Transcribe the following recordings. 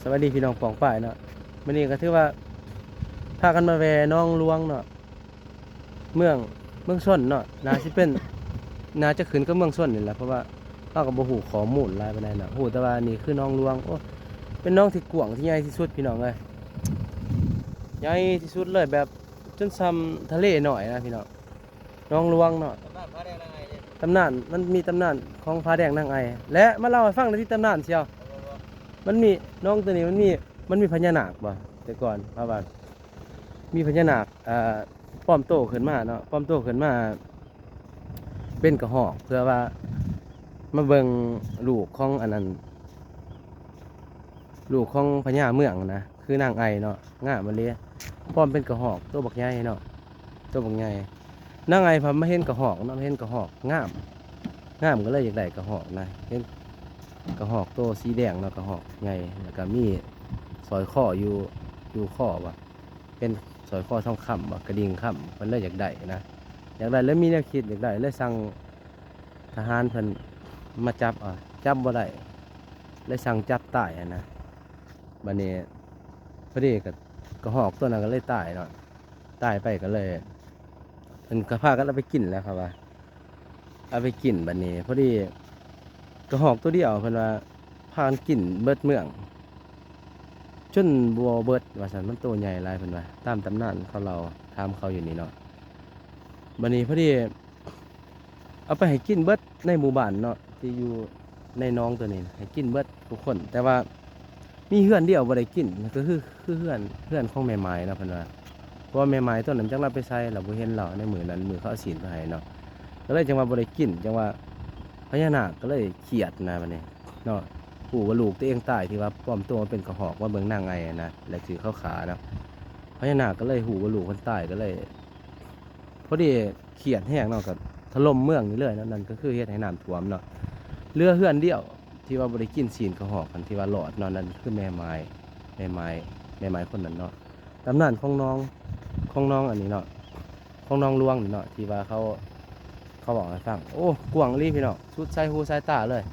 สวัสดีพี่น้องปองป่ายเนาะมื้อนี้ก็ถือว่าพากันมาแวน้องหลวงเนาะเมืองเมืองส้นเนาะน่าสิเป็นน่าจะขึ้นกับเมืองส้นนี่แหละเพราะว่าเราก็บ่ฮู้ข้อมูลหลายปานใดเนาะฮู้แต่ว่านี่คือน้องหลวงโอ้เป็นน้องที่กว้างที่ใหญ่ที่สุดพี่น้องเอ้ยใหญ่ที่สุดเลยแบบจนซ้ำทะเลหน่อยนะพี่น้องน้องหลวงเนาะตำนานมันมีตำนานของพระแดงนางไอและมาเล่าให้ฟังในที่ตำนานเชียวมันมีน้องตัวนี้มันมีพญานาคบ่แต่ก่อนพระบาทมีพญานาคป้อมโตขึ้นมาเนาะป้อมโตขึ้นมาเป็นกระหอกเพื่อว่ามาเบิ่งลูกของอันนั้นลูกของพญาเมืองนะคือนางไอเนาะง่ามาเลยป้อมเป็นกระหอกตัวบักใหญ่เนาะตัวบักใหญ่นางไอพอมาเห็นกระหอกเนาะเห็นกระหอกงามก็เลยอยากได้กระหอกนะเห็นกระหอกตัวสีแดงเนาะกระหอกใหญ่แล้วก็มีสอยข้ออยู่ข้อว่ะเป็นสอยข้อทองคำว่ะกระดิ่งคำมันเลยอยากได้นะอยากได้แล้วมีแนวคิดอยากได้เลยสั่งทหารเพิ่นมาจับบ่ได้เลยสั่งจับตายนะบัดนี้พอดีกับกระหอกตัวนั้นก็เลยตายเนาะตายไปก็เลยเพิ่นก็พากันเอาไปกินแล้วครับว่าเอาไปกินบัดนี้พอดีกระหอกตัวเดียวเพิ่นว่าพากันกินเบิดเมืองจนบัวเบิดว่าซั่นมันโตใหญ่หลายเพิ่นว่าตามตำนานเราถามเขาอยู่นี่เนาะบัดนี้พอดีเอาไปให้กินเบิดในหมู่บ้านเนาะที่อยู่ในน้องตัวนี้ให้กินเบิดทุกคนแต่ว่ามีเฮือนเดียวบ่ได้กินก็คือเฮือนของแม่ไม้เนาะเพิ่นว่าเพราะว่าแม่ไม้ตัวนั้นจังเราไปใส่เราบ่เห็นเราในมื้อนั้นมื้อเขาเอาศีลไปให้เนาะก็เลยจังว่าบ่ได้กินจังว่าพญานาคก็เลยเครียดนะบัดนี้เนาะปู่ว่าลูกตัวเองตายที่ว่าปลอมตัวมาเป็นกระหอกว่าเบิ่งนางไงนะแล้วถือเข้าขาเนาะพญานาคก็เลยหูว่าลูกคนตายก็เลยพอดีเครียดแห้งเนาะก็ถล่มเมืองนี่เลยนั่นก็คือเฮ็ดให้น้ำท่วมเนาะเรือเฮือนเดียวที่ว่าบ่ได้กินศีลกระหอกกันที่ว่าหลอดเนาะนั่นคือแม่ไม้คนนั้นเนาะตำนานของน้องอันนี้เนาะของน้องหลวงนี่เนาะที่ว่าเขาบอกให้ฟังโอ้กวางรีพี่เนาะสุดสายหูสายตาเลย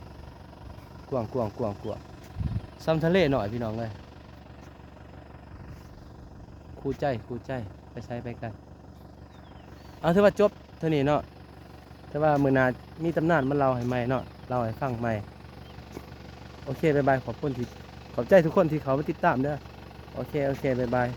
กวางซ้ำทะเลหน่อยพี่น้องเลยคู่ใจไปใช้ไปกันเอาถือว่าจบเท่านี้เนาะแต่ว่ามือนามีตำนานมันเล่าให้ใหม่เนาะเล่าให้ฟังใหม่โอเคบ๊ายบายขอบใจทุกคนที่เขามาติดตามเด้อโอเคบ๊ายบาย